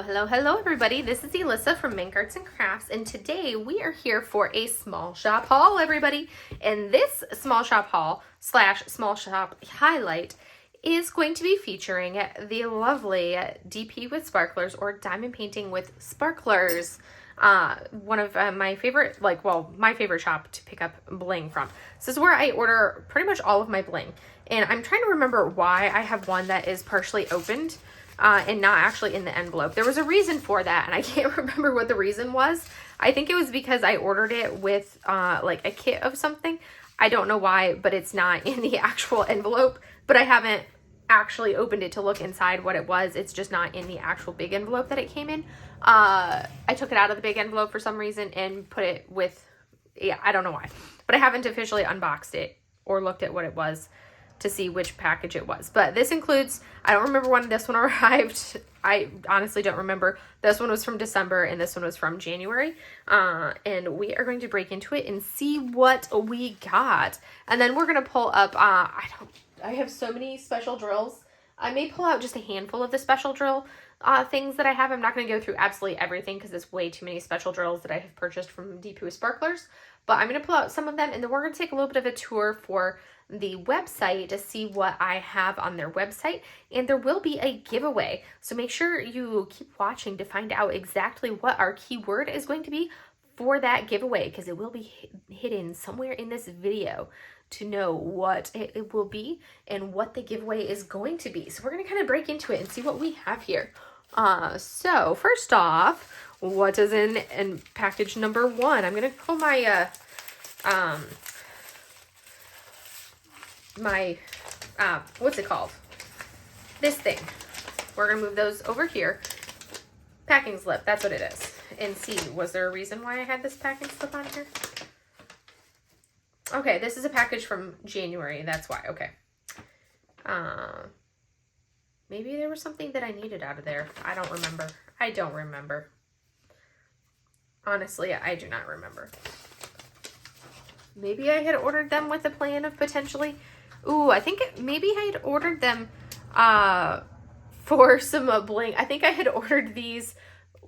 Hello everybody. This is Elissa from Mink Arts and Crafts, and today we are here for a small shop haul, everybody. And this small shop haul slash small shop highlight is going to be featuring the lovely DP with sparklers, or diamond painting with sparklers. One of my favorite, my favorite shop to pick up bling from. This is where I order pretty much all of my bling, and I'm trying to remember why I have one that is partially opened and not actually in the envelope. There was a reason for that, and I can't remember what the reason was. I think it was because I ordered it with like a kit of something. I don't know why, but it's not in the actual envelope. But I haven't actually opened it to look inside what it was. It's just not in the actual big envelope that it came in. I took it out of the big envelope for some reason and put it with, yeah, I don't know why. But I haven't officially unboxed it or looked at what it was to see which package it was. But this includes, I don't remember when this one arrived. I honestly don't remember. This one was from December and this one was from January. And we are going to break into it and see what we got. And then we're going to pull up, I have so many special drills. I may pull out just a handful of the special drill things that I have. I'm not going to go through absolutely everything because there's way too many special drills that I have purchased from DP with Sparklers. But I'm going to pull out some of them, and then we're going to take a little bit of a tour for the website to see what I have on their website, and there will be a giveaway. So make sure you keep watching to find out exactly what our keyword is going to be for that giveaway, because it will be hidden somewhere in this video to know what it will be and what the giveaway is going to be. So we're going to kind of break into it and see what we have here. So first off, what is in package number one? I'm going to pull my what's it called? This thing. We're going to move those over here. Packing slip, that's what it is. And see, was there a reason why I had this packing slip on here? Okay, this is a package from January, that's why, okay. Maybe there was something that I needed out of there. I don't remember. Honestly, I do not remember. Maybe I had ordered them with the plan of potentially... Ooh, I think maybe I had ordered them for some bling. I think I had ordered these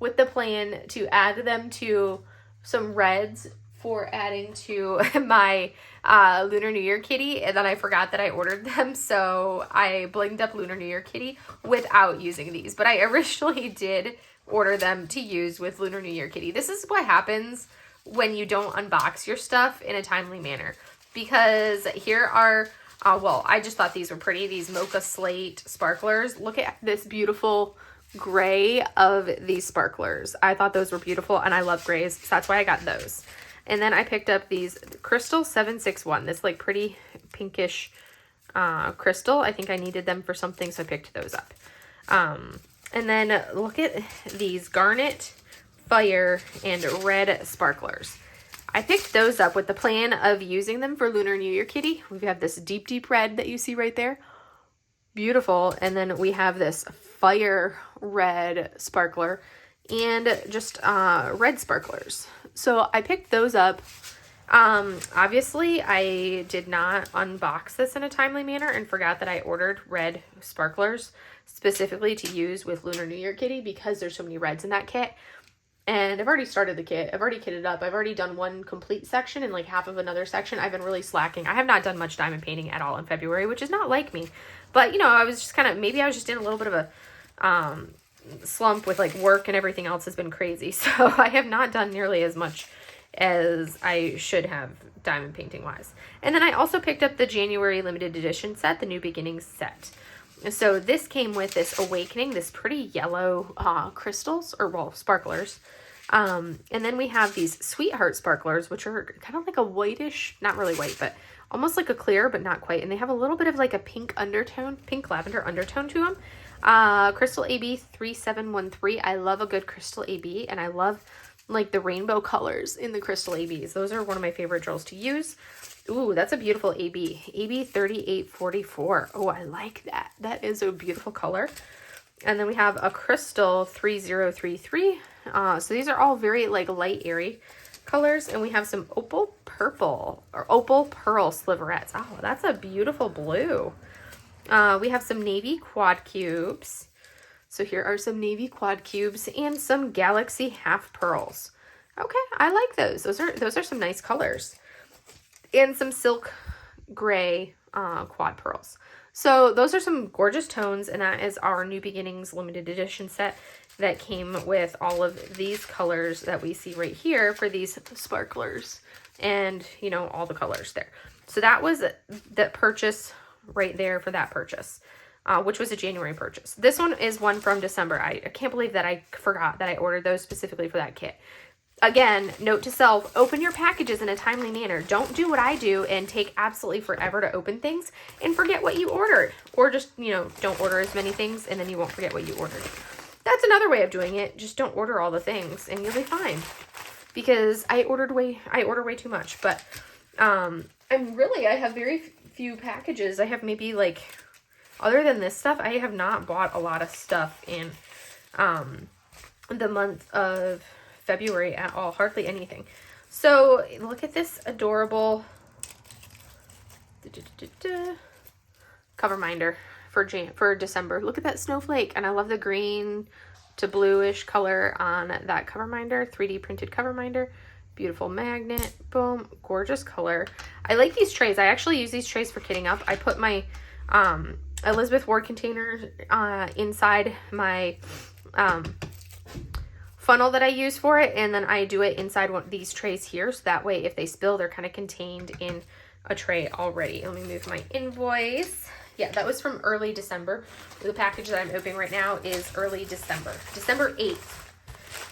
with the plan to add them to some reds for adding to my Lunar New Year kitty, and then I forgot that I ordered them, so I blinged up Lunar New Year kitty without using these. But I originally did order them to use with Lunar New Year kitty. This is what happens when you don't unbox your stuff in a timely manner, because here are well, I just thought these were pretty, these mocha slate sparklers. Look at this beautiful gray of these sparklers. I thought those were beautiful, and I love grays, so that's why I got those. And then I picked up these Crystal 761, this like pretty pinkish crystal. I think I needed them for something, so I picked those up. And then look at these garnet, fire, and red sparklers. I picked those up with the plan of using them for Lunar New Year kitty. We have this deep, deep red that you see right there. Beautiful. And then we have this fire red sparkler and just red sparklers. So I picked those up. Obviously, I did not unbox this in a timely manner and forgot that I ordered red sparklers specifically to use with Lunar New Year kitty because there's so many reds in that kit. And I've already started the kit. I've already kitted up. I've already done one complete section and like half of another section. I've been really slacking. I have not done much diamond painting at all in February, which is not like me. But, you know, I was just kind of, maybe I was just in a little bit of a slump with like work, and everything else has been crazy. So I have not done nearly as much as I should have diamond painting wise. And then I also picked up the January limited edition set, the New Beginnings set. So this came with this Awakening, this pretty yellow crystals, or well, sparklers. And then we have these Sweetheart sparklers, which are kind of like a whitish, not really white, but almost like a clear, but not quite. And they have a little bit of like a pink undertone, pink lavender undertone to them. Crystal AB 3713. I love a good Crystal AB, and I love like the rainbow colors in the Crystal ABs. Those are one of my favorite drills to use. Ooh, that's a beautiful AB. AB 3844. Oh, I like that. That is a beautiful color. And then we have a Crystal 3033. So these are all very like light, airy colors. And we have some opal purple or opal pearl sliverets. Oh, that's a beautiful blue. We have some navy quad cubes, So here are some navy quad cubes and some galaxy half pearls. Okay, I like those. Those are some nice colors. And some silk gray quad pearls. So those are some gorgeous tones, and that is our New Beginnings limited edition set that came with all of these colors that we see right here for these sparklers, and you know, all the colors there. So that was the purchase right there for that purchase, which was a January purchase. This one is one from December. I can't believe that I forgot that I ordered those specifically for that kit. Again, note to self, open your packages in a timely manner. Don't do what I do and take absolutely forever to open things and forget what you ordered. Or just, you know, don't order as many things and then you won't forget what you ordered. That's another way of doing it. Just don't order all the things and you'll be fine. Because I order way too much. But I have very few packages. I have maybe like, other than this stuff, I have not bought a lot of stuff in the month of February at all, hardly anything. So look at this adorable cover minder for December. Look at that snowflake, and I love the green to bluish color on that cover minder, 3D printed cover minder. Beautiful magnet, boom, gorgeous color. I like these trays. I actually use these trays for kitting up. I put my Elizabeth Ward container inside my funnel that I use for it, and then I do it inside one of these trays here, so that way if they spill, they're kind of contained in a tray already. Let me move my invoice. Yeah, that was from early December. The package that I'm opening right now is early December. December 8th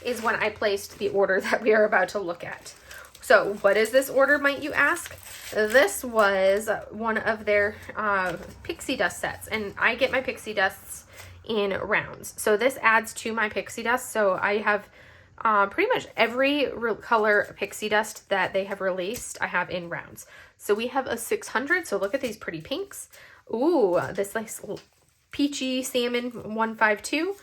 is when I placed the order that we are about to look at. So what is this order, might you ask? This was one of their pixie dust sets, and I get my pixie dusts in rounds. So this adds to my pixie dust. So I have pretty much every color pixie dust that they have released, I have in rounds. So we have a 600. So look at these pretty pinks. Ooh, this nice peachy salmon 152,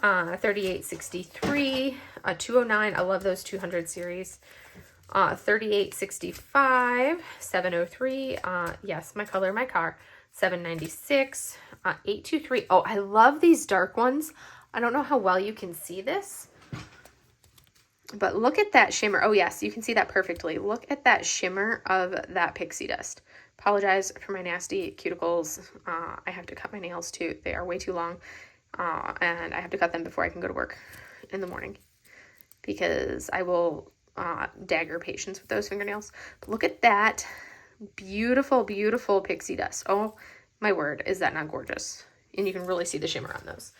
3863, 209. I love those 200 series. 3865, 703. Yes, my color, my car. 796, 823. Oh, I love these dark ones. I don't know how well you can see this, but look at that shimmer. Oh yes, you can see that perfectly. Look at that shimmer of that pixie dust. Apologize for my nasty cuticles. I have to cut my nails too. They are way too long, and I have to cut them before I can go to work in the morning, because I will dagger patients with those fingernails. But look at that. Beautiful, beautiful pixie dust. Oh my word, is that not gorgeous? And you can really see the shimmer on those.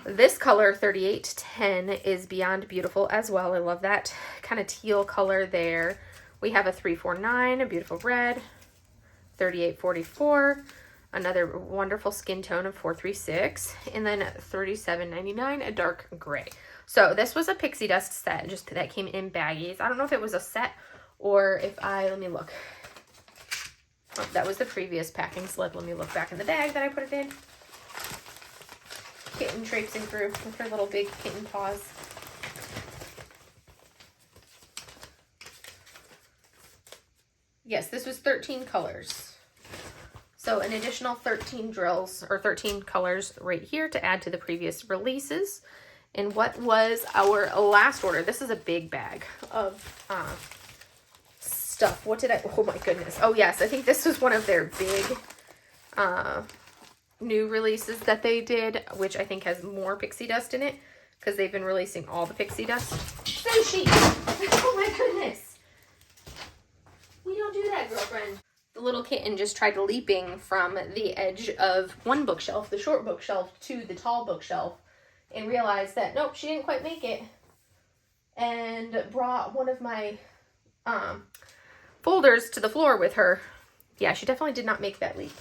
This color, 3810, is beyond beautiful as well. I love that kind of teal color there. We have a 349, a beautiful red, 3844, another wonderful skin tone of 436, and then 3799, a dark gray. So this was a pixie dust set, just that came in baggies. I don't know if it was a set or if let me look. Oh, that was the previous packing slip. Let me look back in the bag that I put it in. Kitten traipsing through with her little big kitten paws. Yes, this was 13 colors. So an additional 13 drills or 13 colors right here to add to the previous releases. And what was our last order? This is a big bag of stuff. What did oh my goodness. Oh yes, I think this was one of their big new releases that they did, which I think has more pixie dust in it, because they've been releasing all the pixie dust. Sushi! Oh my goodness. We don't do that, girlfriend. The little kitten just tried leaping from the edge of one bookshelf, the short bookshelf, to the tall bookshelf, and realized that, nope, she didn't quite make it, and brought one of my folders to the floor with her. Yeah, she definitely did not make that leap.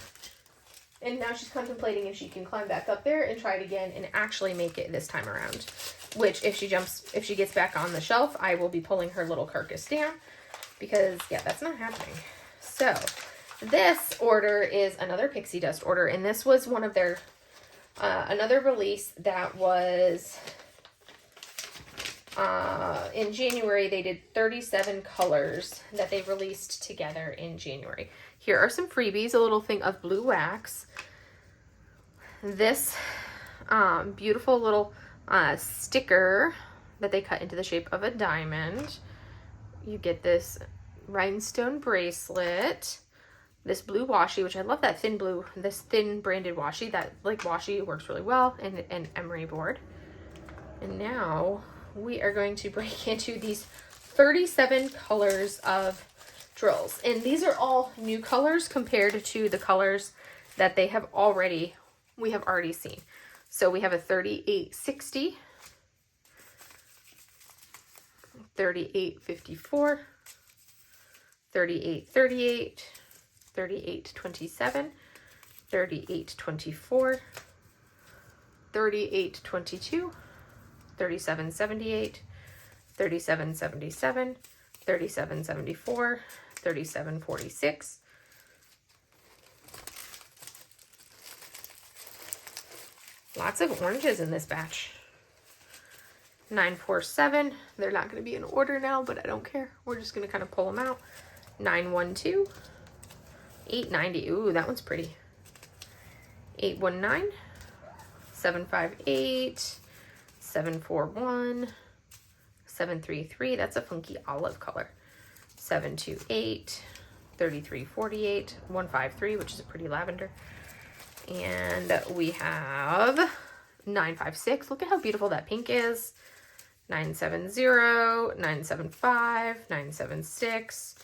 And now she's contemplating if she can climb back up there and try it again and actually make it this time around. Which, if she gets back on the shelf, I will be pulling her little carcass down, because, yeah, that's not happening. So, this order is another pixie dust order, and this was one of their, another release that was, in January. They did 37 colors that they released together in January. Here are some freebies, a little thing of blue wax. This beautiful little sticker that they cut into the shape of a diamond. You get this rhinestone bracelet, this blue washi, which I love that thin blue, this thin branded washi. That like washi works really well, and an emery board. And now we are going to break into these 37 colors of drills. And these are all new colors compared to the colors that we have already seen. So we have a 3860, 3854, 3838, 3827, 3824, 3822, 3778, 3777, 3774, 3746. Lots of oranges in this batch. 947. They're not going to be in order now, but I don't care. We're just going to kind of pull them out. 912. 890. Ooh, that one's pretty. 819. 758. 741. 733. That's a funky olive color. 728. 3348. 153, which is a pretty lavender. And we have 956. Look at how beautiful that pink is. 970, 975, 976,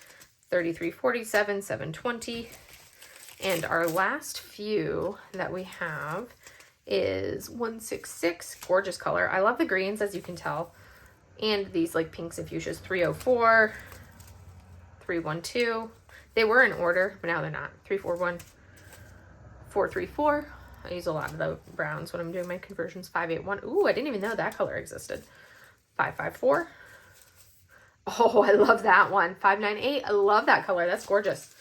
3347, 720. And our last few that we have is 166. Gorgeous color. I love the greens, as you can tell. And these like pinks and fuchsias. 304, 312. They were in order, but now they're not. 341. 434. I use a lot of the browns when I'm doing my conversions. 581. Ooh, I didn't even know that color existed. 554. Oh, I love that one. 598. I love that color. That's gorgeous.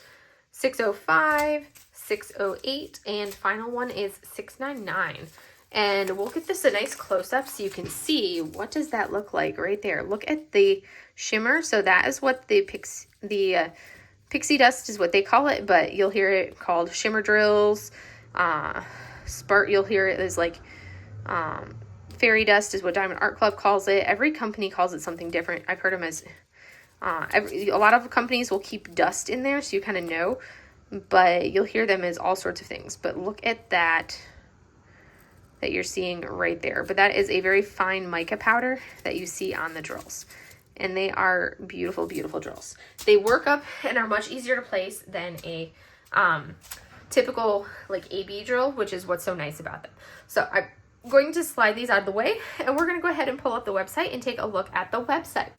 605, 608, and final one is 699. And we'll get this a nice close-up so you can see what does that look like right there. Look at the shimmer. So that is what the Pixie dust is what they call it, but you'll hear it called shimmer drills. You'll hear it as like fairy dust is what Diamond Art Club calls it. Every company calls it something different. I've heard them as a lot of companies will keep dust in there, so you kind of know, but you'll hear them as all sorts of things. But look at that you're seeing right there. But that is a very fine mica powder that you see on the drills. And they are beautiful, beautiful drills. They work up and are much easier to place than a typical like AB drill, which is what's so nice about them. So I'm going to slide these out of the way, and we're going to go ahead and pull up the website and take a look at the website.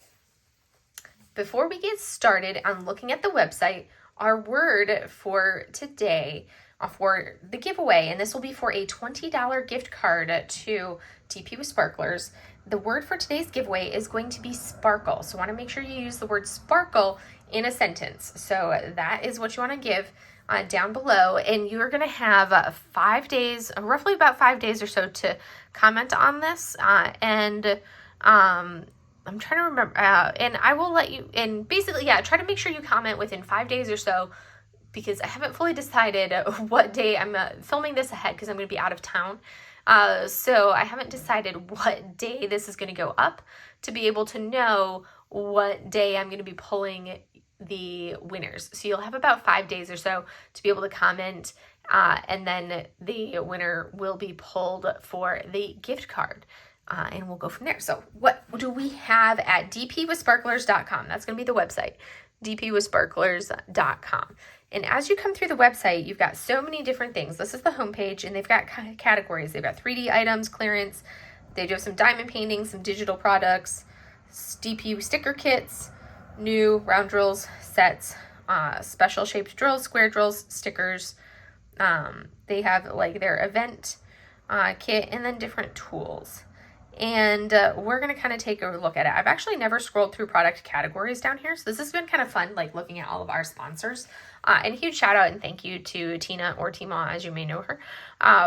Before we get started on looking at the website, our word for today for the giveaway, and this will be for a $20 gift card to DP with Sparklers. The word for today's giveaway is going to be sparkle. So I want to make sure you use the word sparkle in a sentence. So that is what you want to give down below. And you're going to have 5 days, roughly about 5 days or so, to comment on this. I'm trying to remember, and I will let you, and basically, yeah, try to make sure you comment within 5 days or so, because I haven't fully decided what day I'm filming this ahead, because I'm going to be out of town. So I haven't decided what day this is going to go up to be able to know what day I'm going to be pulling the winners. So you'll have about 5 days or so to be able to comment, and then the winner will be pulled for the gift card. And we'll go from there. So what do we have at dpwithsparklers.com? That's going to be the website, dpwithsparklers.com. And as you come through the website, you've got so many different things. This is the homepage, and they've got categories. They've got 3D items, clearance. They do have some diamond paintings, some digital products, DP sticker kits, new round drills, sets, special shaped drills, square drills, stickers. They have like their event kit, and then different tools. And we're going to kind of take a look at it. I've actually never scrolled through product categories down here, so this has been kind of fun, like looking at all of our sponsors. And a huge shout out and thank you to Tina, or Tima as you may know her,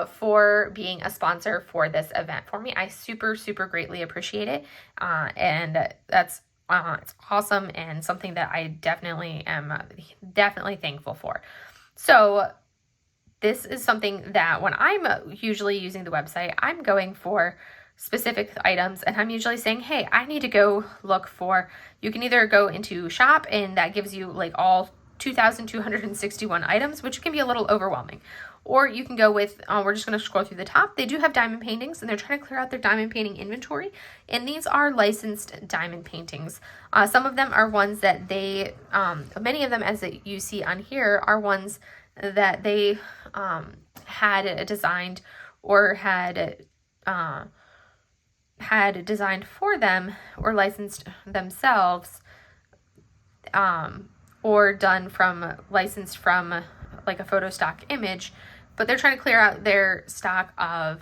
for being a sponsor for this event for me. I super, super greatly appreciate it. And that's it's awesome, and something that I definitely am definitely thankful for. So this is something that when I'm usually using the website, I'm going for specific items, and I'm usually saying, hey, I need to go look for, you can either go into shop and that gives you like all 2,261 items, which can be a little overwhelming. Or you can go with, we're just going to scroll through the top. They do have diamond paintings, and they're trying to clear out their diamond painting inventory. And these are licensed diamond paintings. Some of them are ones that they, many of them, as you see on here, are ones that they had designed or had designed for them or licensed themselves, or done from, licensed from like a photo stock image, but they're trying to clear out their stock of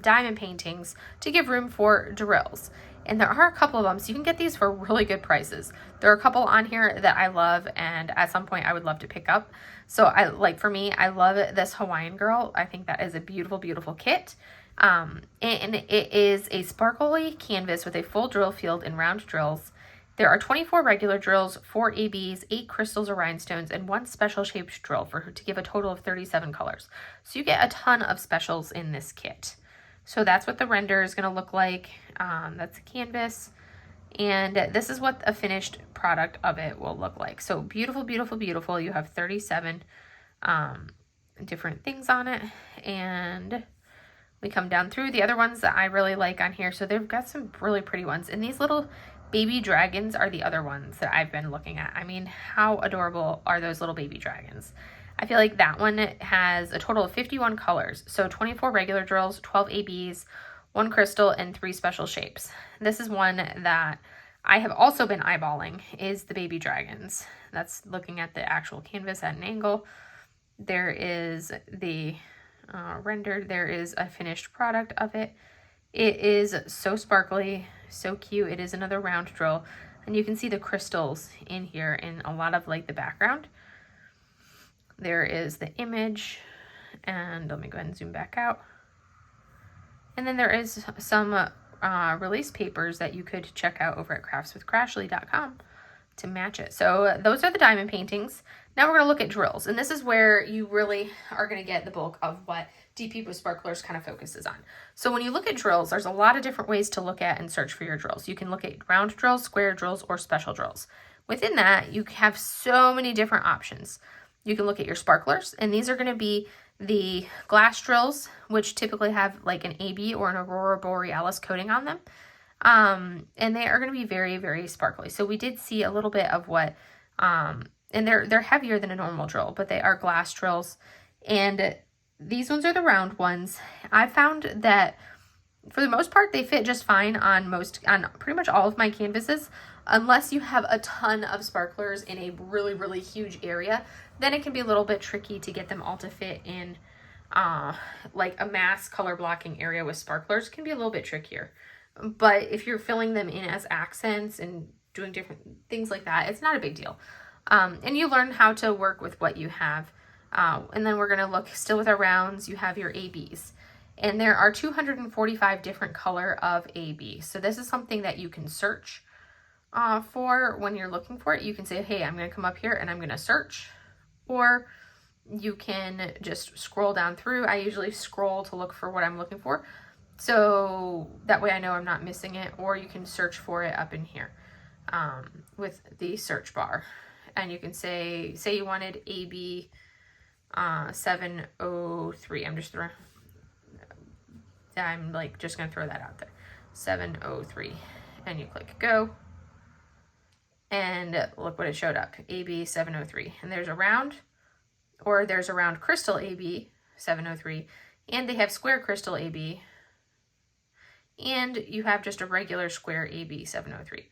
diamond paintings to give room for drills. And there are a couple of them, so you can get these for really good prices. There are a couple on here that I love, and at some point I would love to pick up. So for me, I love this Hawaiian girl. I think that is a beautiful, beautiful kit. And it is a sparkly canvas with a full drill field and round drills. There are 24 regular drills, 4 ABs, 8 crystals or rhinestones, and 1 special shaped drill to give a total of 37 colors. So you get a ton of specials in this kit. So that's what the render is going to look like. That's a canvas. And this is what a finished product of it will look like. So beautiful, beautiful, beautiful. You have 37 different things on it. And we come down through the other ones that I really like on here. So they've got some really pretty ones. And these little baby dragons are the other ones that I've been looking at. I mean, how adorable are those little baby dragons? I feel like that one has a total of 51 colors. So 24 regular drills, 12 ABs, 1 crystal, and 3 special shapes. This is one that I have also been eyeballing, is the baby dragons. That's looking at the actual canvas at an angle. There is the rendered, there is a finished product of it. It is so sparkly, so cute. It is another round drill, and you can see the crystals in here in a lot of like the background. There is the image, and let me go ahead and zoom back out. And then there is some release papers that you could check out over at craftswithcrashly.com to match it. So those are the diamond paintings. Now we're going to look at drills, and this is where you really are going to get the bulk of what DP with Sparklers kind of focuses on. So when you look at drills, there's a lot of different ways to look at and search for your drills. You can look at round drills, square drills, or special drills. Within that, you have so many different options. You can look at your sparklers, and these are going to be the glass drills, which typically have like an AB or an Aurora Borealis coating on them. And they are going to be very, very sparkly. So we did see a little bit of what, and they're heavier than a normal drill, but they are glass drills. And these ones are the round ones. I found that for the most part, they fit just fine on pretty much all of my canvases, unless you have a ton of sparklers in a really, really huge area. Then it can be a little bit tricky to get them all to fit in, like a mass color blocking area with sparklers can be a little bit trickier. But if you're filling them in as accents and doing different things like that, it's not a big deal. And you learn how to work with what you have. And then we're going to look still with our rounds. You have your ABs. And there are 245 different color of AB. So this is something that you can search for when you're looking for it. You can say, hey, I'm going to come up here and I'm going to search. Or you can just scroll down through. I usually scroll to look for what I'm looking for, so that way I know I'm not missing it. Or you can search for it up in here with the search bar. And you can say you wanted AB 703. I'm like just going to throw that out there. 703. And you click go. And look what it showed up, AB 703. And there's a round, or there's a round crystal AB 703, and they have square crystal AB, and you have just a regular square AB 703.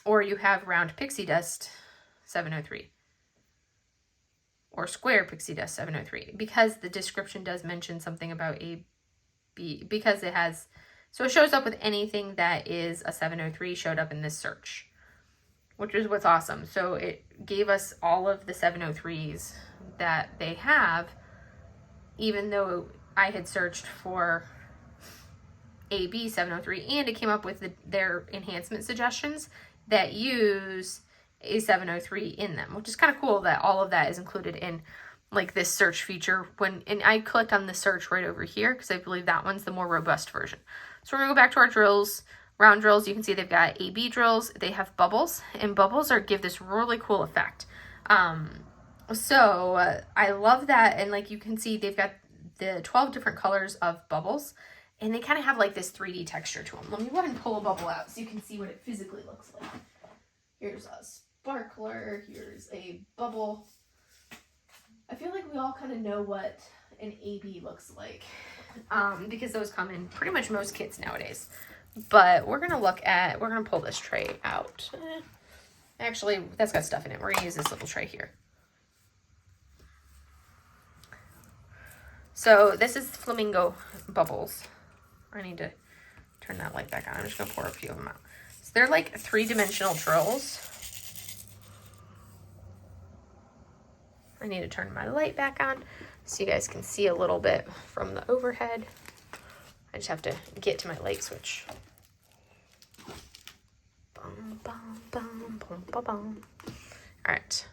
Or you have round pixie dust 703, or square pixie dust 703, because the description does mention something about AB, because it has, so it shows up with anything that is a 703 showed up in this search, which is what's awesome. So it gave us all of the 703s that they have, even though I had searched for AB 703, and it came up with their enhancement suggestions that use a 703 in them, which is kind of cool that all of that is included in like this search feature and I clicked on the search right over here because I believe that one's the more robust version. So we're gonna go back to our drills, round drills. You can see they've got AB drills, they have bubbles, and bubbles give this really cool effect. So I love that, and like you can see they've got the 12 different colors of bubbles, and they kind of have like this 3D texture to them. Let me go ahead and pull a bubble out so you can see what it physically looks like. Here's a sparkler, here's a bubble. I feel like we all kind of know what an AB looks like because those come in pretty much most kits nowadays. But we're going to pull this tray out. Actually, that's got stuff in it. We're going to use this little tray here. So this is flamingo bubbles. I need to turn that light back on. I'm just going to pour a few of them out. So they're like 3-dimensional drills. I need to turn my light back on so you guys can see a little bit from the overhead. I just have to get to my light switch. Bum, bum, bum, bum, bum, bum. All right,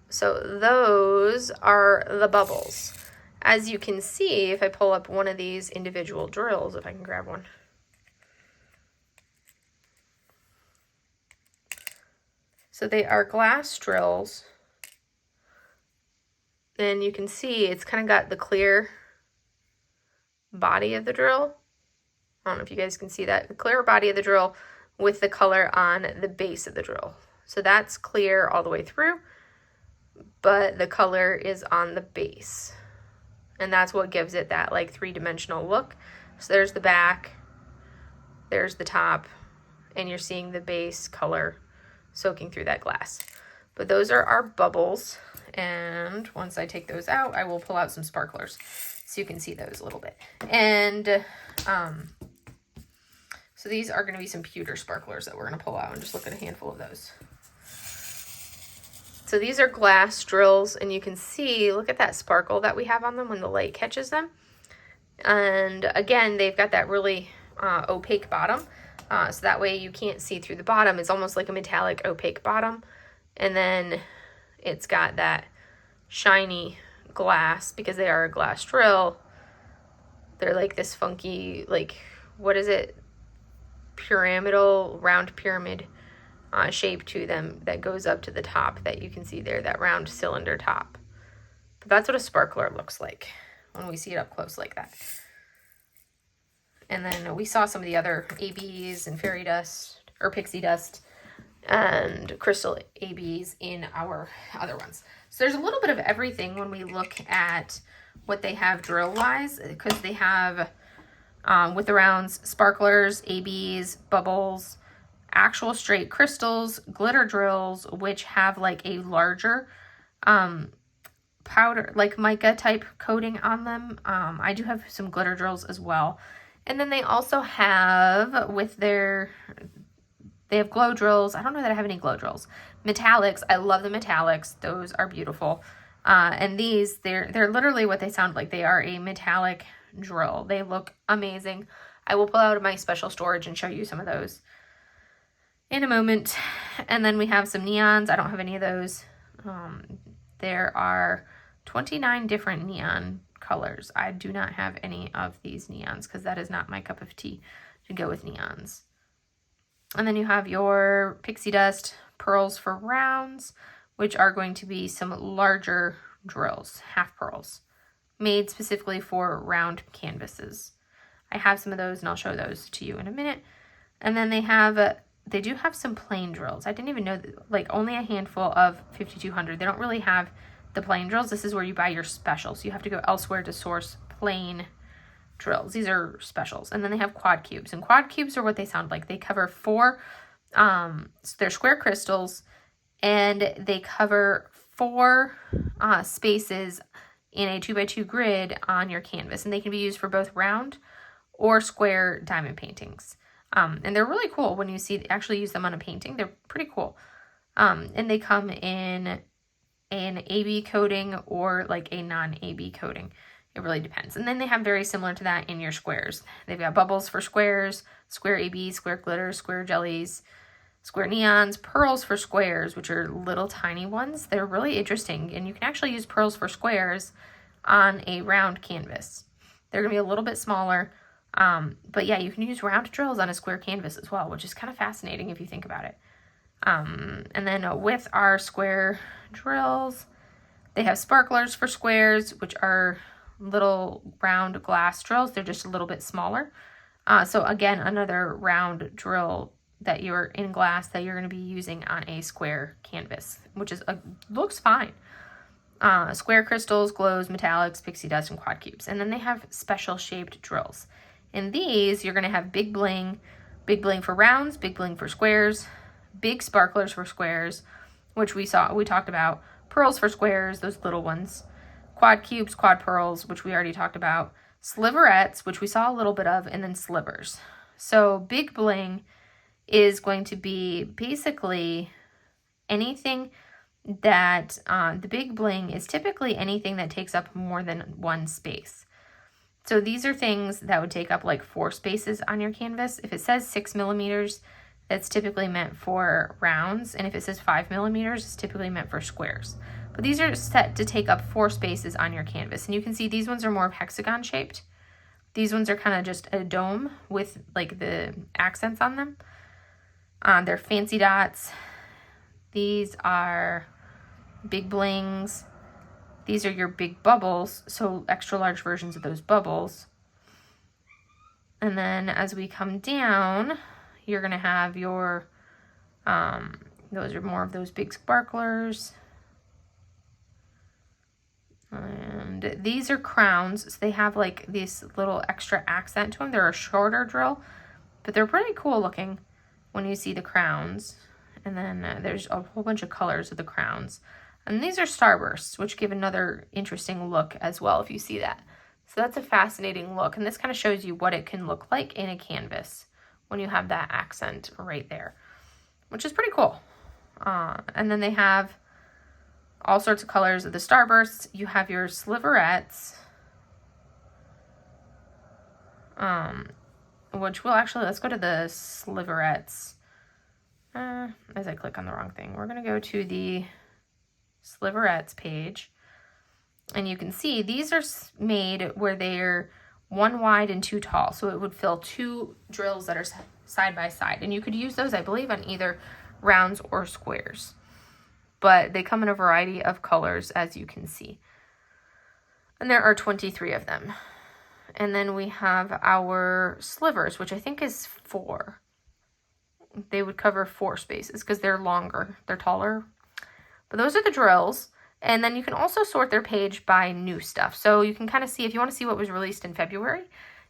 so those are the bubbles. As you can see, if I pull up one of these individual drills, if I can grab one. So they are glass drills. And you can see it's kind of got the clear body of the drill. I don't know if you guys can see that. The clear body of the drill with the color on the base of the drill. So that's clear all the way through, but the color is on the base. And that's what gives it that like 3-dimensional look. So there's the back, there's the top, and you're seeing the base color soaking through that glass. But those are our bubbles. And once I take those out, I will pull out some sparklers so you can see those a little bit. And so these are going to be some pewter sparklers that we're going to pull out and just look at a handful of those. So these are glass drills, and you can see, look at that sparkle that we have on them when the light catches them. And again, they've got that really opaque bottom, so that way you can't see through the bottom. It's almost like a metallic opaque bottom. And then it's got that shiny glass because they are a glass drill. They're like this funky, like, what is it? Pyramidal, round pyramid shape to them that goes up to the top that you can see there, that round cylinder top. But that's what a sparkler looks like when we see it up close like that. And then we saw some of the other ABs and fairy dust or pixie dust and crystal ABs in our other ones. So there's a little bit of everything when we look at what they have drill wise, because they have with the rounds, sparklers, ABs, bubbles, actual straight crystals, glitter drills, which have like a larger powder, like mica type coating on them. I do have some glitter drills as well. And then they also have with their, they have glow drills. I don't know that I have any glow drills. Metallics. I love the metallics. Those are beautiful. And these, they're literally what they sound like. They are a metallic drill. They look amazing. I will pull out of my special storage and show you some of those in a moment. And then we have some neons. I don't have any of those. There are 29 different neon colors. I do not have any of these neons because that is not my cup of tea to go with neons. And then you have your pixie dust pearls for rounds, which are going to be some larger drills, half pearls, made specifically for round canvases. I have some of those and I'll show those to you in a minute. And then they do have some plain drills. I didn't even know that, like only a handful of 5200. They don't really have the plain drills. This is where you buy your specials. You have to go elsewhere to source plain drills. These are specials. And then they have quad cubes, and quad cubes are what they sound like. They cover 4, they're square crystals, and they cover 4 spaces in a 2x2 grid on your canvas, and they can be used for both round or square diamond paintings. And they're really cool when you actually use them on a painting. They're pretty cool. And they come in an AB coating or like a non-AB coating. It really depends. And then they have very similar to that in your squares. They've got bubbles for squares, square AB, square glitter, square jellies, square neons, pearls for squares, which are little tiny ones. They're really interesting, and you can actually use pearls for squares on a round canvas. They're going to be a little bit smaller, but yeah, you can use round drills on a square canvas as well, which is kind of fascinating if you think about it. And then with our square drills, they have sparklers for squares, which are little round glass drills. They're just a little bit smaller. So again, another round drill that you're in glass that you're going to be using on a square canvas, which is looks fine. Square crystals, glows, metallics, pixie dust, and quad cubes. And then they have special shaped drills. In these, you're going to have big bling for rounds, big bling for squares, big sparklers for squares, which we talked about, pearls for squares, those little ones, quad cubes, quad pearls, which we already talked about, sliverettes, which we saw a little bit of, and then slivers. So big bling is going to be basically anything that, the big bling is typically anything that takes up more than one space. So these are things that would take up like 4 spaces on your canvas. If it says 6 millimeters, that's typically meant for rounds. And if it says 5 millimeters, it's typically meant for squares. But these are set to take up 4 spaces on your canvas. And you can see these ones are more of hexagon shaped. These ones are kind of just a dome with like the accents on them. They're fancy dots. These are big blings. These are your big bubbles, so extra large versions of those bubbles. And then as we come down, you're going to have your, those are more of those big sparklers. And these are crowns, so they have like this little extra accent to them. They're a shorter drill, but they're pretty cool looking when you see the crowns. And then there's a whole bunch of colors of the crowns. And these are starbursts, which give another interesting look as well if you see that. So that's a fascinating look. And this kind of shows you what it can look like in a canvas when you have that accent right there, which is pretty cool. And then they have all sorts of colors of the starbursts. You have your sliverettes, which will actually, let's go to the sliverettes. As I click on the wrong thing, we're going to go to the sliverettes page, and you can see these are made where they're 1 wide and 2 tall, so it would fill 2 drills that are side by side, and you could use those, I believe, on either rounds or squares, but they come in a variety of colors, as you can see, and there are 23 of them. And then we have our slivers, which I think is 4. They would cover 4 spaces because they're longer, they're taller. But those are the drills. And then you can also sort their page by new stuff. So you can kind of see, if you want to see what was released in February,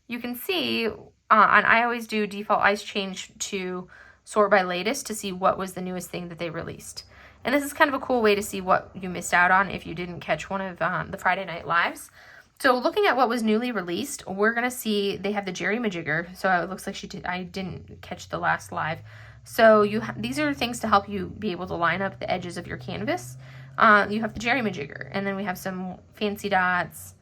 you can see, and I always do default, I change to sort by latest to see what was the newest thing that they released. And this is kind of a cool way to see what you missed out on if you didn't catch one of the Friday Night Lives. So looking at what was newly released, we're going to see they have the Jerry Majigger. So it looks like I didn't catch the last live. So these are things to help you be able to line up the edges of your canvas. You have the Jerry Majigger, and then we have some fancy dots,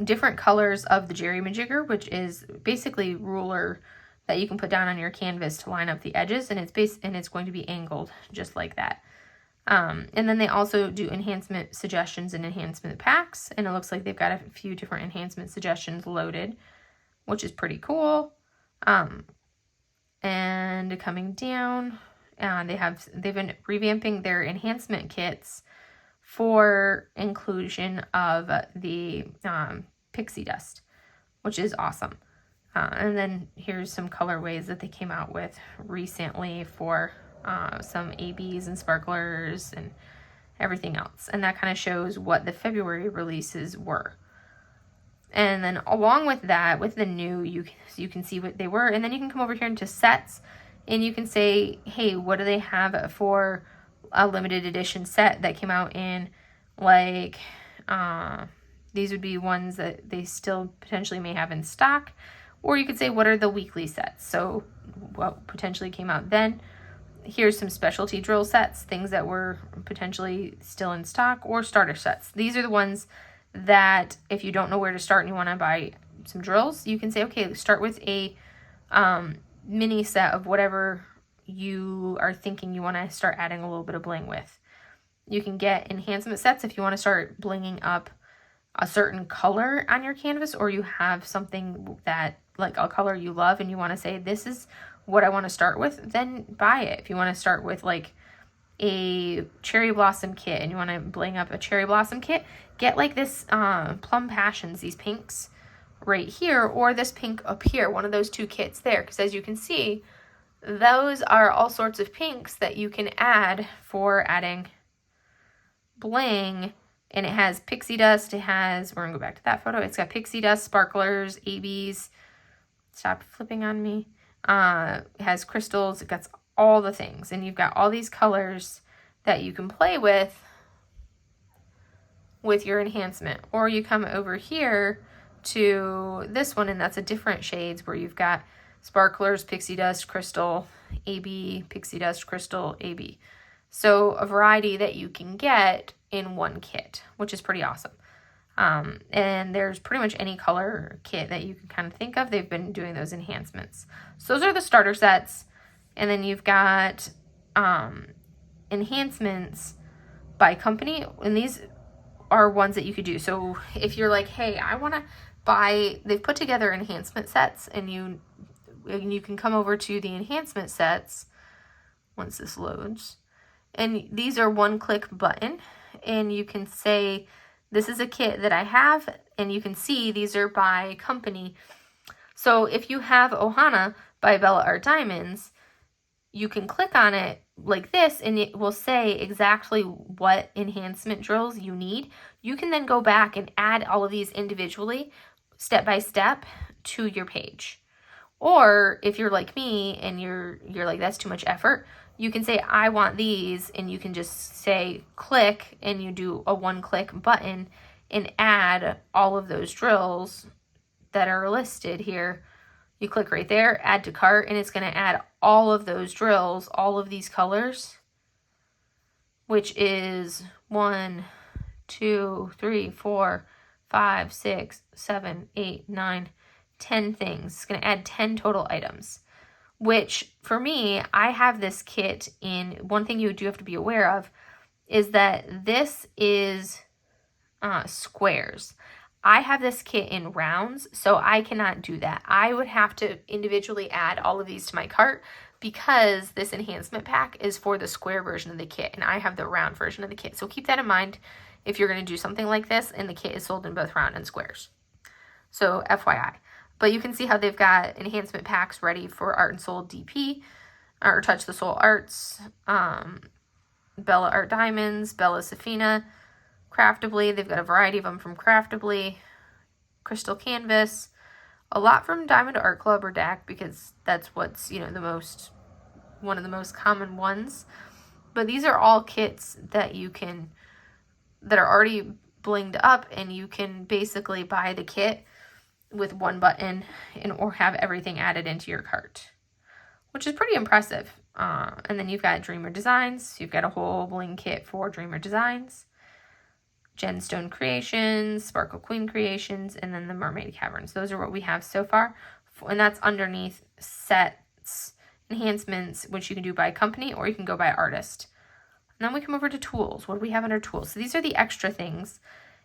different colors of the Jerry Majigger, which is basically ruler that you can put down on your canvas to line up the edges, and it's going to be angled just like that. And then they also do enhancement suggestions and enhancement packs, and it looks like they've got a few different enhancement suggestions loaded, which is pretty cool. And coming down, they've been revamping their enhancement kits for inclusion of the pixie dust, which is awesome. And then here's some colorways that they came out with recently for some ABs and sparklers and everything else. And that kind of shows what the February releases were. And then along with that, with the new, you can see what they were. And then you can come over here into sets, and you can say, hey, what do they have for a limited edition set that came out in, like, these would be ones that they still potentially may have in stock. Or you could say, what are the weekly sets? So what potentially came out then. Here's some specialty drill sets, things that were potentially still in stock, or starter sets. These are the ones that if you don't know where to start and you want to buy some drills, you can say, okay, start with a mini set of whatever you are thinking you want to start adding a little bit of bling with. You can get enhancement sets if you want to start blinging up a certain color on your canvas, or you have something that, like a color you love and you want to say, this is what I want to start with, then buy it. If you want to start with like a cherry blossom kit and you want to bling up a cherry blossom kit, get like this Plum Passions, these pinks right here, or this pink up here, one of those two kits there, because as you can see, those are all sorts of pinks that you can add for adding bling. And it has pixie dust, it has, we're gonna go back to that photo, it's got pixie dust, sparklers, ABs, stop flipping on me, it has crystals, it got all the things, and you've got all these colors that you can play with your enhancement. Or you come over here to this one, and that's a different shades where you've got sparklers, pixie dust, crystal, AB, pixie dust, crystal, AB. So a variety that you can get in one kit, which is pretty awesome. And there's pretty much any color kit that you can kind of think of. They've been doing those enhancements. So those are the starter sets. And then you've got enhancements by company. And these are ones that you could do. So if you're like, hey, I want to buy, they've put together enhancement sets, and you can come over to the enhancement sets once this loads. And these are one-click button, and you can say, this is a kit that I have, and you can see these are by company. So if you have Ohana by Bella Art Diamonds, you can click on it like this, and it will say exactly what enhancement drills you need. You can then go back and add all of these individually, step by step, to your page. Or if you're like me and you're like, that's too much effort, you can say, I want these, and you can just say click, and you do a one-click button and add all of those drills that are listed here. You click right there, add to cart, and it's going to add all of those drills, all of these colors, which is 1, 2, 3, 4, 5, 6, 7, 8, 9, 10 things. It's going to add 10 total items. Which, for me, I have this kit in, one thing you do have to be aware of is that this is squares. I have this kit in rounds, so I cannot do that. I would have to individually add all of these to my cart, because this enhancement pack is for the square version of the kit, and I have the round version of the kit. So keep that in mind if you're going to do something like this, and the kit is sold in both round and squares. So FYI. But you can see how they've got enhancement packs ready for Art and Soul DP, or Touch the Soul Arts, Bella Art Diamonds, Bella Safina, Craftably. They've got a variety of them from Craftably, Crystal Canvas, a lot from Diamond Art Club or DAC, because that's what's, one of the most common ones. But these are all kits that that are already blinged up, and you can basically buy the kit with one button or have everything added into your cart, which is pretty impressive. And then you've got Dreamer Designs. You've got a whole bling kit for Dreamer Designs, Gemstone Creations, Sparkle Queen Creations, and then the Mermaid Caverns. Those are what we have so far, and that's underneath sets, enhancements, which you can do by company or you can go by artist. And then we come over to tools. What do we have under tools? So these are the extra things,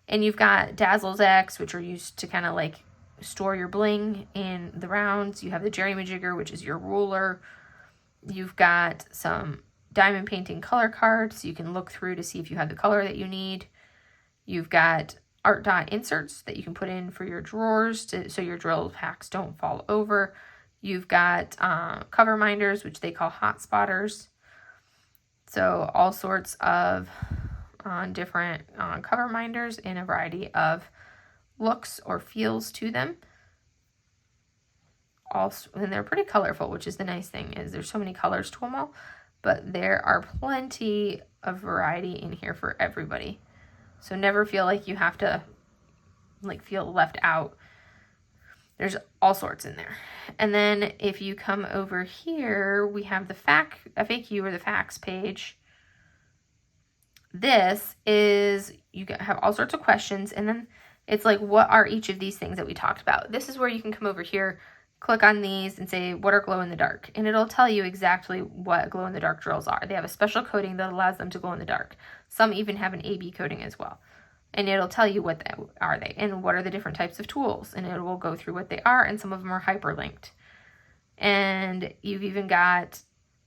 and you've got Dazzle's X, which are used to kind of like store your bling in the rounds. You have the Jerry Majigger, which is your ruler. You've got some diamond painting color cards, so you can look through to see if you have the color that you need. You've got art dot inserts that you can put in for your drawers so your drill packs don't fall over. You've got cover minders, which they call hot spotters. So all sorts of different cover minders in a variety of looks or feels to them. Also, and they're pretty colorful, which is the nice thing, is there's so many colors to them all, but there are plenty of variety in here for everybody. So never feel like you have to feel left out. There's all sorts in there. And then if you come over here, we have the FAQ or the facts page. This is, you have all sorts of questions, and then it's like, what are each of these things that we talked about? This is where you can come over here, click on these and say, what are glow in the dark? And it'll tell you exactly what glow in the dark drills are. They have a special coating that allows them to glow in the dark. Some even have an AB coating as well. And it'll tell you what are they and what are the different types of tools. And it will go through what they are, and some of them are hyperlinked. And you've even got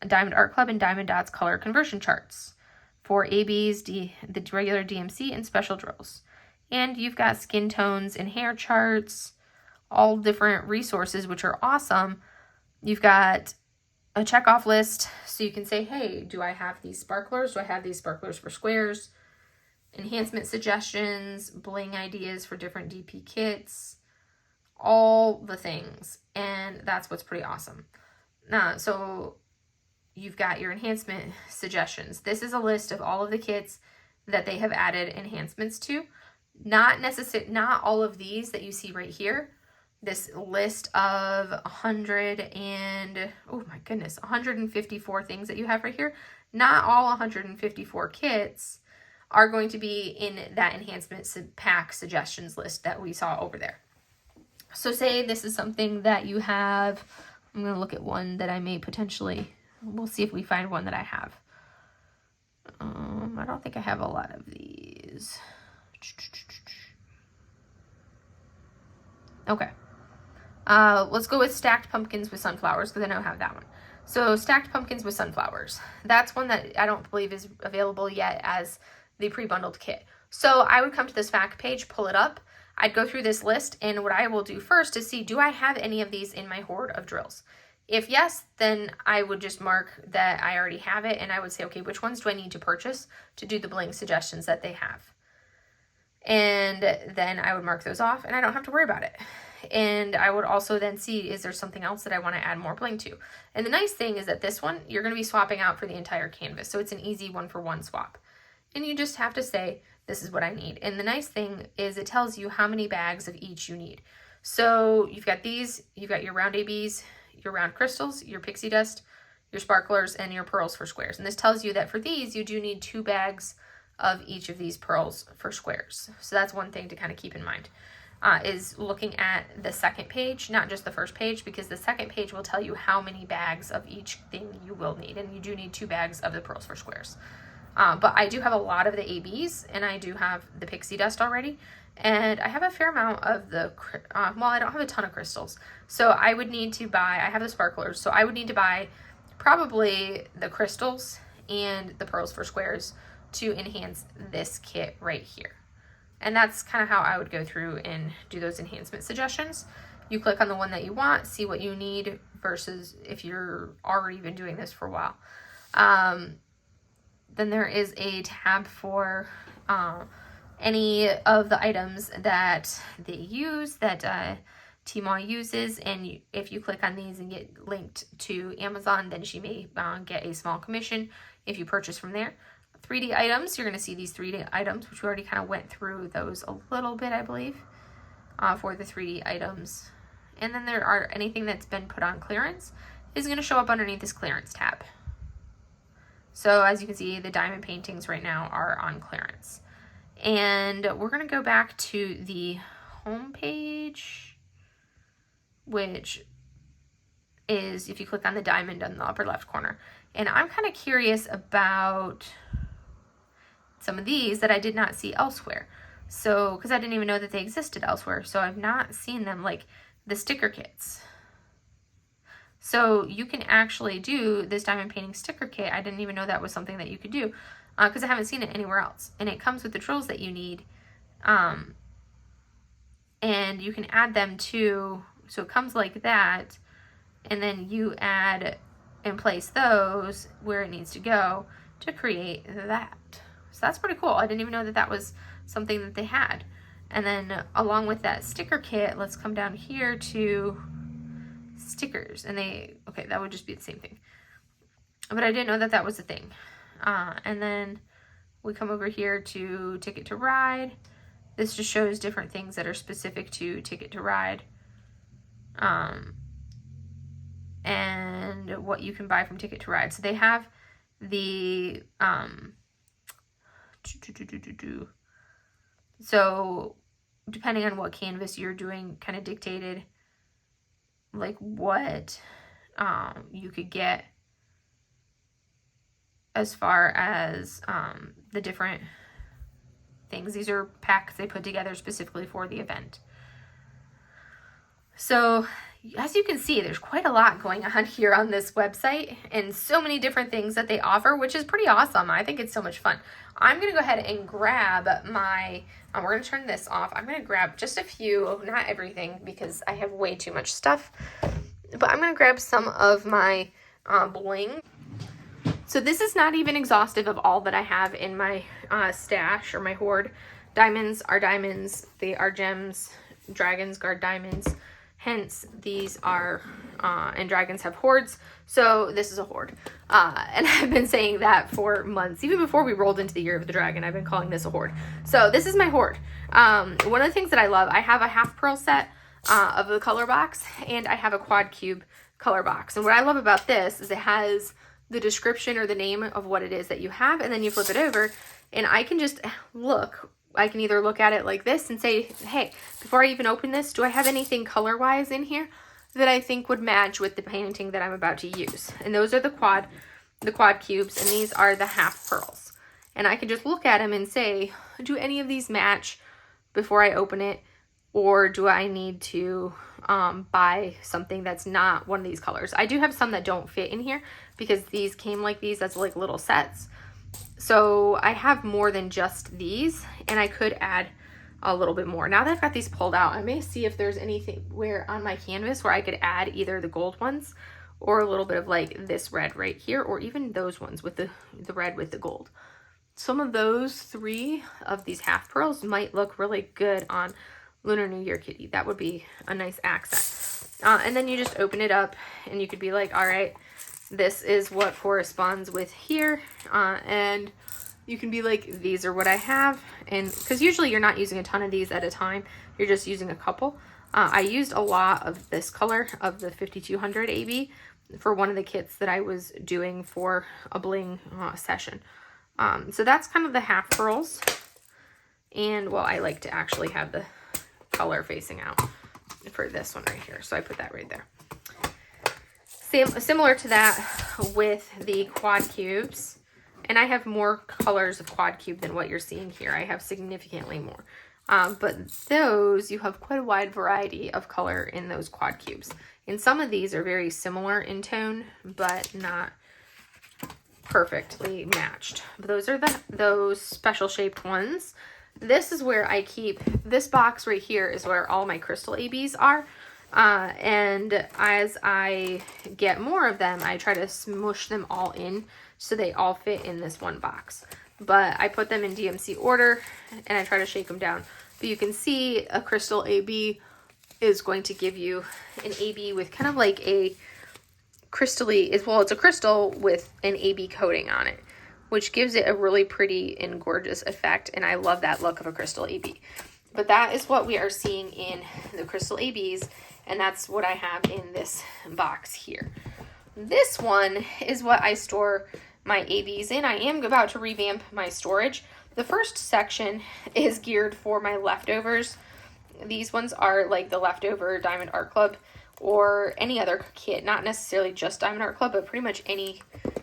Diamond Art Club and Diamond Dots color conversion charts for ABs, the regular DMC, and special drills. And you've got skin tones and hair charts, all different resources, which are awesome. You've got a checkoff list, so you can say, hey, do I have these sparklers? Do I have these sparklers for squares? Enhancement suggestions, bling ideas for different DP kits, all the things. And that's what's pretty awesome. So you've got your enhancement suggestions. This is a list of all of the kits that they have added enhancements to. Not all of these that you see right here. This list of 154 things that you have right here. Not all 154 kits are going to be in that enhancement pack suggestions list that we saw over there. So say this is something that you have. I'm going to look at one that I may potentially, we'll see if we find one that I have. I don't think I have a lot of these. Okay. Let's go with stacked pumpkins with sunflowers, because I don't have that one. So stacked pumpkins with sunflowers. That's one that I don't believe is available yet as the pre-bundled kit. So I would come to this fact page, pull it up. I'd go through this list, and what I will do first is see, do I have any of these in my hoard of drills? If yes, then I would just mark that I already have it, and I would say, okay, which ones do I need to purchase to do the bling suggestions that they have? And then I would mark those off, and I don't have to worry about it. And I would also then see, is there something else that I want to add more bling to? And the nice thing is that this one, you're going to be swapping out for the entire canvas. So it's an easy one-for-one swap. And you just have to say, this is what I need. And the nice thing is it tells you how many bags of each you need. So you've got these, you've got your round ABs, your round crystals, your pixie dust, your sparklers, and your pearls for squares. And this tells you that for these, you do need 2 bags of each of these pearls for squares. So that's one thing to kind of keep in mind, is looking at the second page, not just the first page, because the second page will tell you how many bags of each thing you will need. And you do need 2 bags of the pearls for squares. But I do have a lot of the ABs, and I do have the pixie dust already, and I have a fair amount of the, well, I don't have a ton of crystals, so I would need to buy, I have the sparklers, so I would need to buy probably the crystals and the pearls for squares to enhance this kit right here. And that's kind of how I would go through and do those enhancement suggestions. You click on the one that you want, see what you need, versus if you're already been doing this for a while. Then there is a tab for any of the items that they use, that Tmall uses, and if you click on these and get linked to Amazon, then she may get a small commission if you purchase from there. 3D items, you're going to see these 3D items, which we already kind of went through those a little bit, I believe, for the 3D items. And then there are anything that's been put on clearance is going to show up underneath this clearance tab. So as you can see, the diamond paintings right now are on clearance. And we're going to go back to the home page, which is if you click on the diamond on the upper left corner. And I'm kind of curious about some of these that I did not see elsewhere. So, because I didn't even know that they existed elsewhere. So I've not seen them, like the sticker kits. So you can actually do this diamond painting sticker kit. I didn't even know that was something that you could do, because I haven't seen it anywhere else. And it comes with the drills that you need. And you can add them to, so it comes like that. And then you add and place those where it needs to go to create that. So that's pretty cool. I didn't even know that that was something that they had. And then along with that sticker kit, let's come down here to stickers. And okay, that would just be the same thing. But I didn't know that that was a thing. And then we come over here to Ticket to Ride. This just shows different things that are specific to Ticket to Ride. And what you can buy from Ticket to Ride. So they have the so depending on what canvas you're doing, kind of dictated like what you could get as far as the different things. These are packs they put together specifically for the event. So as you can see, there's quite a lot going on here on this website and so many different things that they offer, which is pretty awesome. I think it's so much fun. I'm going to go ahead and grab my, we're going to turn this off. I'm going to grab just a few, not everything because I have way too much stuff, but I'm going to grab some of my bling. So this is not even exhaustive of all that I have in my stash or my hoard. Diamonds are diamonds. They are gems. Dragons guard diamonds. Hence, these are, and dragons have hoards, so this is a hoard. And I've been saying that for months. Even before we rolled into the Year of the Dragon, I've been calling this a hoard. So this is my hoard. One of the things that I love, I have a half pearl set of the color box, and I have a quad cube color box. And what I love about this is it has the description or the name of what it is that you have, and then you flip it over, and I can just look. I can either look at it like this and say, hey, before I even open this, do I have anything color-wise in here that I think would match with the painting that I'm about to use? And those are the quad cubes, and these are the half pearls. And I can just look at them and say, do any of these match before I open it, or do I need to buy something that's not one of these colors? I do have some that don't fit in here because these came like these as like little sets. So I have more than just these, and I could add a little bit more. Now that I've got these pulled out, I may see if there's anything where on my canvas where I could add either the gold ones or a little bit of like this red right here, or even those ones with the red with the gold. Some of those three of these half pearls might look really good on Lunar New Year Kitty. That would be a nice accent. And then you just open it up and you could be like, all right, this is what corresponds with here, and you can be like, these are what I have. And because usually you're not using a ton of these at a time, you're just using a couple. I used a lot of this color of the 5200 AB for one of the kits that I was doing for a bling session. So that's kind of the half pearls, and well, I like to actually have the color facing out for this one right here, so I put that right there. Similar to that with the quad cubes, and I have more colors of quad cube than what you're seeing here. I have significantly more, but those, you have quite a wide variety of color in those quad cubes, and some of these are very similar in tone but not perfectly matched. But those are those special shaped ones. This is where I keep, this box right here is where all my crystal ABs are. And as I get more of them, I try to smush them all in so they all fit in this one box. But I put them in DMC order and I try to shake them down. But you can see a crystal AB is going to give you an AB with kind of like a crystally, well, it's a crystal with an AB coating on it, which gives it a really pretty and gorgeous effect. And I love that look of a crystal AB. But that is what we are seeing in the crystal ABs. And that's what I have in this box here. This one is what I store my ABs in. I am about to revamp my storage. The first section is geared for my leftovers. These ones are like the leftover Diamond Art Club or any other kit, not necessarily just Diamond Art Club, but pretty much any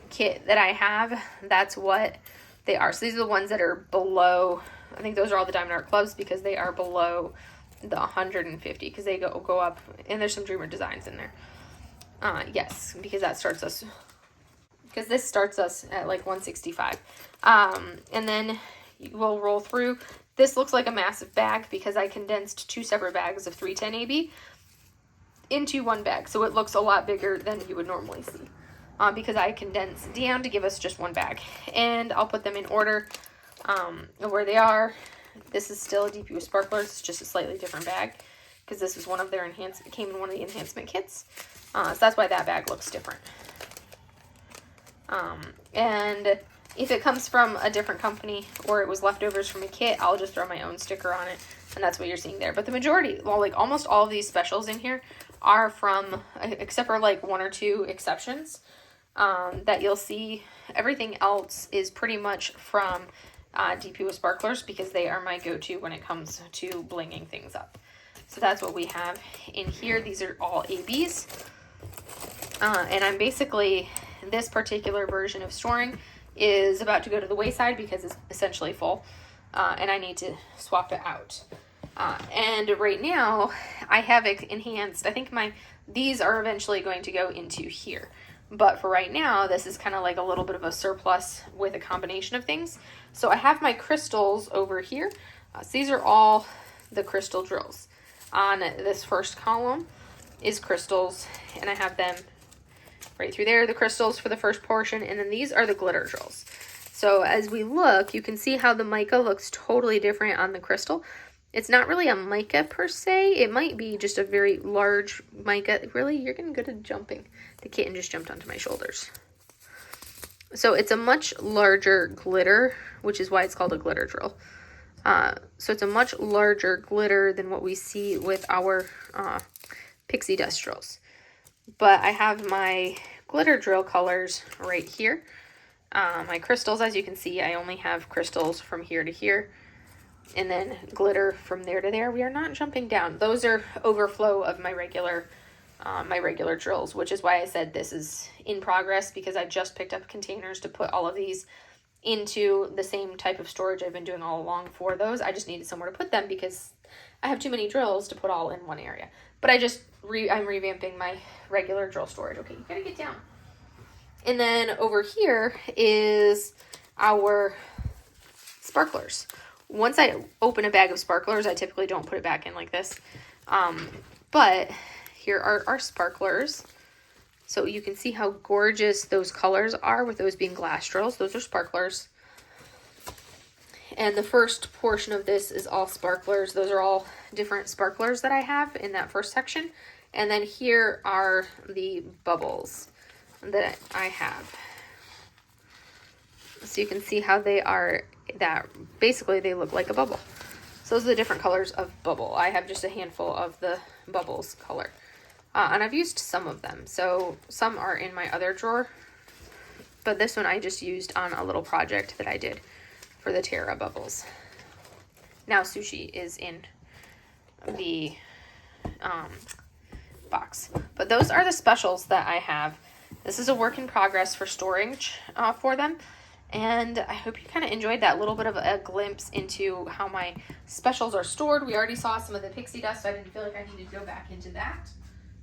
kit that I have, that's what they are. So these are the ones that are below, I think those are all the Diamond Art Clubs because they are below the 150 because they go up, and there's some Dreamer designs in there. Yes, because that starts us, because this starts us at like 165. And then we'll roll through. This looks like a massive bag because I condensed 2 separate bags of 310 AB into one bag. So it looks a lot bigger than you would normally see because I condensed down to give us just one bag. And I'll put them in order of where they are. This is still a DP with sparklers. It's just a slightly different bag because this is one of their came in one of the enhancement kits. So that's why that bag looks different. And if it comes from a different company or it was leftovers from a kit, I'll just throw my own sticker on it. And that's what you're seeing there. But the majority, well, like almost all of these specials in here are from, except for like 1 or 2 exceptions that you'll see. Everything else is pretty much from DP with sparklers because they are my go-to when it comes to blinging things up. So that's what we have in here. These are all ABs. And I'm basically, this particular version of storing is about to go to the wayside because it's essentially full. And I need to swap it out. And right now I have it enhanced. I think these are eventually going to go into here. But for right now, this is kind of like a little bit of a surplus with a combination of things. So I have my crystals over here. So these are all the crystal drills. On this first column is crystals, and I have them right through there, the crystals for the first portion, and then these are the glitter drills. So as we look, you can see how the mica looks totally different on the crystal. It's not really a mica per se. It might be just a very large mica. Really, you're getting good at jumping. The kitten just jumped onto my shoulders. So it's a much larger glitter, which is why it's called a glitter drill. So it's a much larger glitter than what we see with our Pixie dust drills. But I have my glitter drill colors right here. My crystals, as you can see, I only have crystals from here to here. And then glitter from there to there. We are not jumping down. Those are overflow of my regular drills, which is why I said this is in progress, because I just picked up containers to put all of these into the same type of storage I've been doing all along for those. I just needed somewhere to put them because I have too many drills to put all in one area. But I'm revamping my regular drill storage. Okay, you gotta get down. And then over here is our sparklers. Once I open a bag of sparklers, I typically don't put it back in like this. But here are our sparklers. So you can see how gorgeous those colors are with those being glass drills. Those are sparklers. And the first portion of this is all sparklers. Those are all different sparklers that I have in that first section. And then here are the bubbles that I have. So you can see how they are, that basically they look like a bubble. So those are the different colors of bubble. I have just a handful of the bubbles color. And I've used some of them. So some are in my other drawer. But this one I just used on a little project that I did for the Terra bubbles. Now Sushi is in the box. But those are the specials that I have. This is a work in progress for storage for them. And I hope you kind of enjoyed that little bit of a glimpse into how my specials are stored. We already saw some of the pixie dust, so I didn't feel like I needed to go back into that.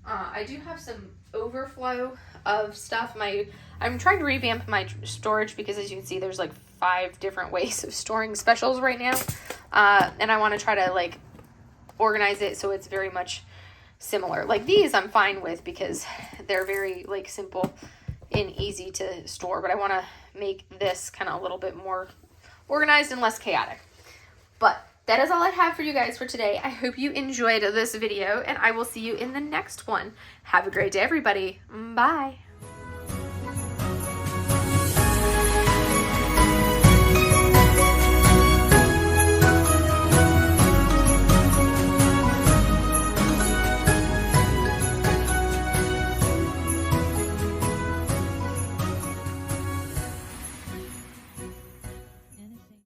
I do have some overflow of stuff. I'm trying to revamp my storage because, as you can see, there's like 5 different ways of storing specials right now. And I want to try to like organize it so it's very much similar. Like these I'm fine with because they're very like simple and easy to store, but I want to make this kind of a little bit more organized and less chaotic. But that is all I have for you guys for today. I hope you enjoyed this video, and I will see you in the next one. Have a great day, everybody. Bye.